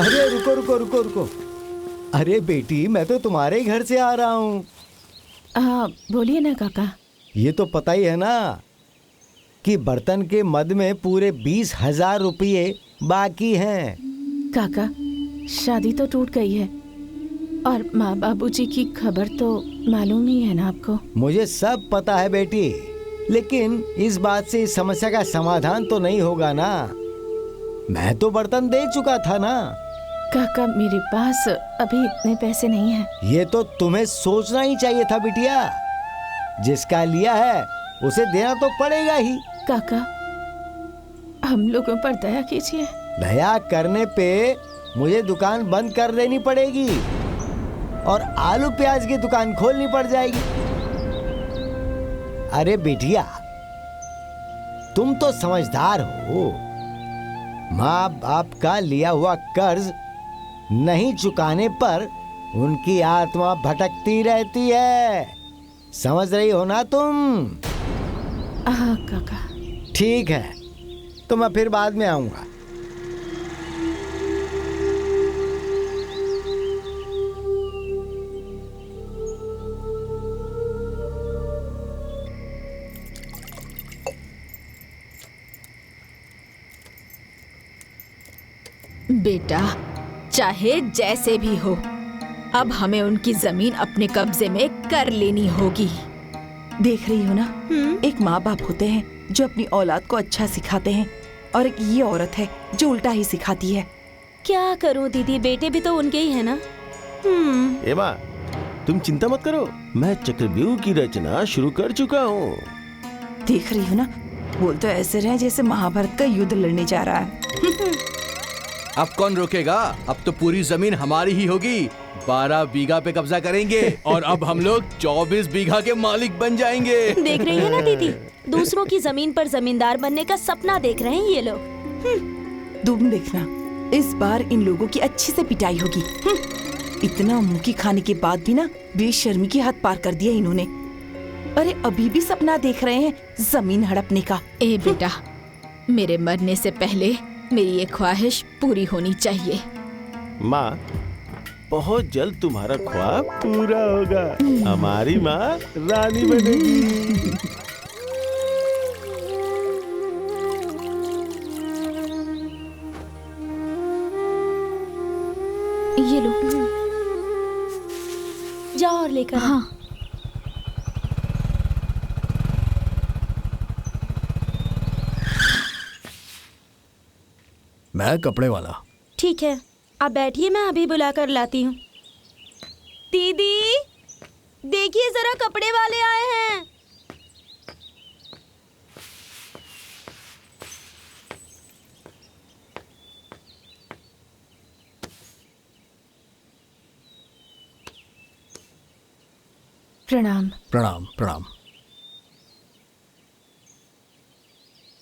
अरे रुको रुको रुको रुको। अरे बेटी, मैं तो तुम्हारे ही घर से आ रहा हूँ। बोलिए ना काका। ये तो पता ही है ना कि बर्तन के मद में पूरे 20,000 रुपये बाकी हैं। काका, शादी तो टूट गई है और माँ बाबूजी की खबर तो मालूम ही है ना आपको। मुझे सब पता है बेटी, लेकिन इस बात से इस समस्या का समाधान तो नहीं होगा ना। मैं तो बर्तन दे चुका था ना। काका, मेरे पास अभी इतने पैसे नहीं हैं। ये तो तुम्हें सोचना ही चाहिए था बिटिया। जिसका लिया है उसे देना तो पड़ेगा ही। काका, हम लोगों पर दया कीजिए। दया करने पे मुझे दुकान बंद कर देनी पड़ेगी और आलू प्याज की दुकान खोलनी पड़ जाएगी। अरे बिटिया, तुम तो समझदार हो। माँ बाप का लिया हुआ कर्ज नहीं चुकाने पर उनकी आत्मा भटकती रहती है। समझ रही हो ना तुम? हाँ काका। ठीक है, तो मैं फिर बाद में आऊंगा। बेटा, चाहे जैसे भी हो, अब हमें उनकी जमीन अपने कब्जे में कर लेनी होगी। देख रही हो ना, एक माँ बाप होते हैं जो अपनी औलाद को अच्छा सिखाते हैं और एक ये औरत है जो उल्टा ही सिखाती है। क्या करूं दीदी, बेटे भी तो उनके ही है ना। ए माँ, तुम चिंता मत करो, मैं चक्रव्यूह की रचना शुरू कर चुका हूँ। देख रही हो ना, बोल तो ऐसे रहे जैसे महाभारत का युद्ध लड़ने जा रहा है। अब कौन रोकेगा? अब तो पूरी जमीन हमारी ही होगी। 12 बीघा पे कब्जा करेंगे और अब हम लोग 24 बीघा के मालिक बन जाएंगे। देख रही है ना दीदी, दूसरों की जमीन पर जमींदार बनने का सपना देख रहे हैं ये लोग। तुम देखना, इस बार इन लोगों की अच्छी से पिटाई होगी। इतना मुंह की खाने के बाद भी ना बेशर्मी की हद पार कर दिया इन्होंने। अरे अभी भी सपना देख रहे हैं जमीन हड़पने का। ए बेटा, मेरे मरने से पहले मेरी ये ख्वाहिश पूरी होनी चाहिए। माँ, बहुत जल्द तुम्हारा ख्वाब पूरा होगा। हमारी माँ रानी बनेगी। ये लो, जाओ और लेकर। हाँ। मैं कपड़े वाला। ठीक है, आप बैठिए, मैं अभी बुला कर लाती हूँ। दीदी, देखिए जरा, कपड़े वाले आए हैं। प्रणाम। प्रणाम प्रणाम।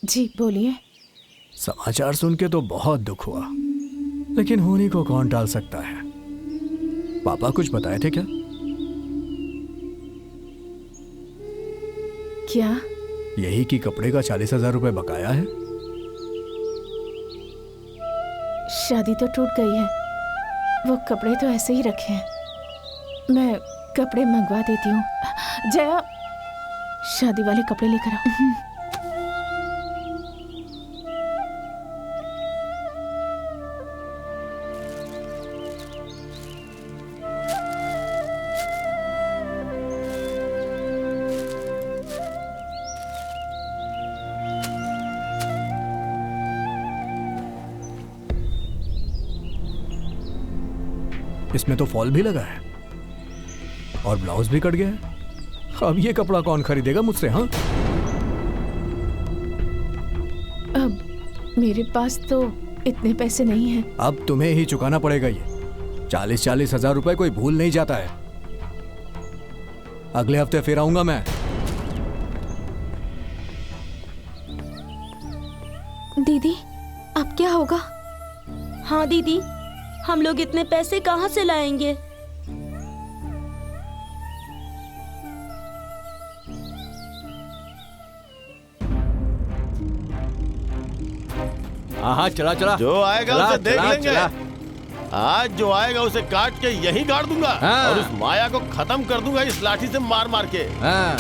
जी बोलिए। समाचार सुन के तो बहुत दुख हुआ, लेकिन होने को कौन टाल सकता है। पापा कुछ बताए थे क्या? क्या? यही कि कपड़े का 40,000 रुपए बकाया है। शादी तो टूट गई है, वो कपड़े तो ऐसे ही रखे हैं। मैं कपड़े मंगवा देती हूँ। जया, शादी वाले कपड़े लेकर आओ। इसमें तो फॉल भी लगा है और ब्लाउज भी कट गया है। अब ये कपड़ा कौन खरीदेगा मुझसे? हाँ, अब मेरे पास तो इतने पैसे नहीं हैं। अब तुम्हें ही चुकाना पड़ेगा ये 40-40 हजार रुपए कोई भूल नहीं जाता है। अगले हफ्ते फिर आऊंगा मैं। दीदी, अब क्या होगा? हाँ दीदी, हम लोग इतने पैसे कहाँ से लाएंगे? हाँ हाँ, चला चला, जो आएगा उसे देख लेंगे। आज जो आएगा उसे काट के यहीं गाड़ दूंगा हाँ। और उस माया को खत्म कर दूंगा इस लाठी से मार मार के। हाँ।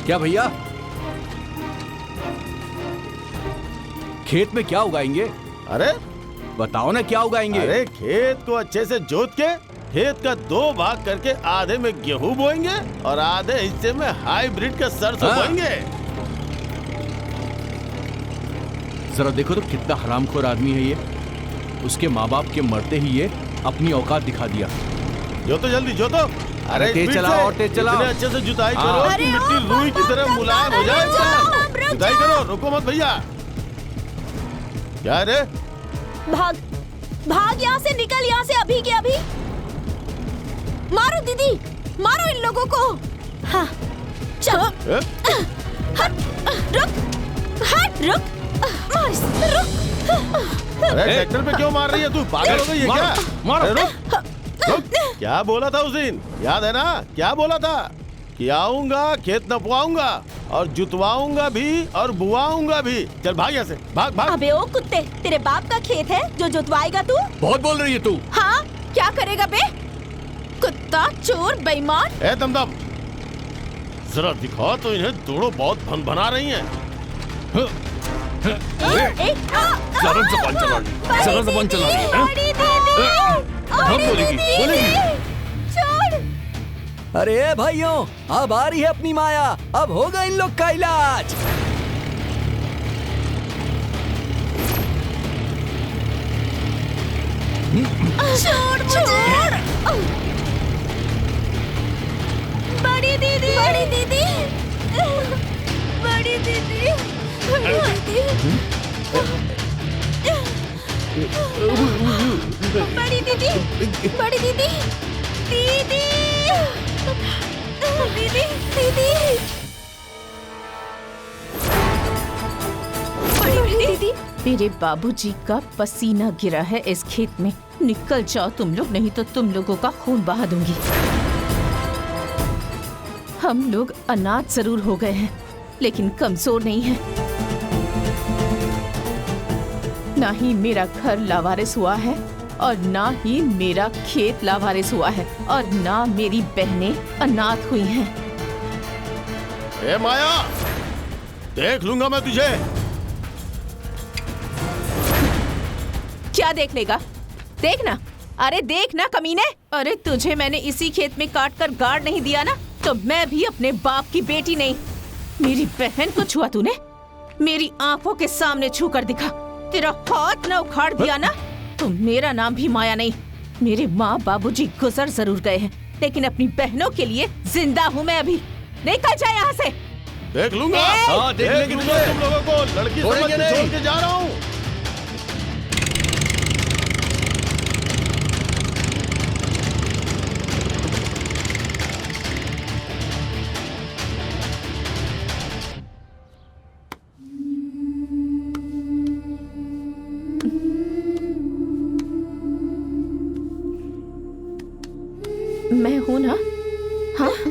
क्या भैया, खेत में क्या उगाएंगे? अरे बताओ ना क्या उगाएंगे? अरे खेत को अच्छे से जोत के खेत का 2 भाग करके आधे में गेहूं बोएंगे और आधे हिस्से में हाइब्रिड का सरसों हाँ। बोएंगे। जरा देखो तो कितना हरामखोर आदमी है ये। उसके माँ बाप के मरते ही ये अपनी औकात दिखा दिया। जोतो जल्दी जोतो। अरे तेज स्पीड चलाओ से, और तेज चलाओ। इतने अच्छे से जुताई हाँ। करो अरे कि मिट्टी रुई की तरह मुलायम हो जाए। जुताई करो, रुको मत भैया। क्या रे? भाग भाग यहाँ से, निकल यहाँ से अभी के अभी। मारो दीदी, मारो इन लोगों को। हाँ चलो। ए? हट, रुक, हट, रुक, मार, रुक। अरे ट्रैक्टर पे क्यों मार रही है तू? पागल हो गई है क्या? मारो। अरे रुक, रुक। क्या बोला था उस दिन? याद है ना? क्या बोला था कि आऊंगा, खेत नपवाऊंगा और जुतवाऊंगा भी और बुआऊंगा भी। चल भाग यहाँ से, भाग भाग। अबे ओ कुत्ते, तेरे बाप का खेत है जो जुतवाएगा तू? बहुत बोल रही है तू। हाँ, क्या करेगा बे? कुत्ता, चोर, बेईमान। ए दमदम, जरा दिखा तो इन्हें, दोनों बहुत भन बना रही हैं। जरा ज़बान चला ली, जरा ज़बान चला ली, हाँ? बड़ी दीदी, हम बोलेगी, बोलेगी। छोड़। अरे भाइयों, अब आ रही है अपनी माया। अब होगा इन लोग का इलाज। छोड़ मुझे। बड़ी दीदी, बड़ी दीदी, बड़ी दीदी, बड़ी दीदी, बड़ी दीदी, बड़ी दीदी, दीदी, दीदी, दीदी, बड़ी दीदी। मेरे बाबूजी का पसीना गिरा है इस खेत में। निकल जाओ तुम लोग, नहीं तो तुम लोगों का खून बहा दूंगी। हम लोग अनाथ जरूर हो गए हैं, लेकिन कमजोर नहीं हैं। ना ही मेरा घर लावारिस हुआ है और ना ही मेरा खेत लावारिस हुआ है और ना मेरी बहनें अनाथ हुई हैं। ए माया, देख लूंगा मैं तुझे। क्या देख लेगा? देखना, अरे देखना कमीने। अरे तुझे मैंने इसी खेत में काट कर गाड़ नहीं दिया ना, तो मैं भी अपने बाप की बेटी नहीं। मेरी बहन को छुआ तूने, मेरी आंखों के सामने छू कर दिखा। तेरा हाथ न उखाड़ दिया ना, तो मेरा नाम भी माया नहीं। मेरे माँ बाबूजी गुजर जरूर गए हैं, लेकिन अपनी बहनों के लिए जिंदा हूँ मैं अभी। निकल जाए यहाँ से। देख लूंगा। हाँ, देख लेंगे लूंगा तुम लोगों को। लड़की समझ छोड़ेंगे के नहीं। छोड़ के जा रहा हूँ। मैं हूँ ना? हाँ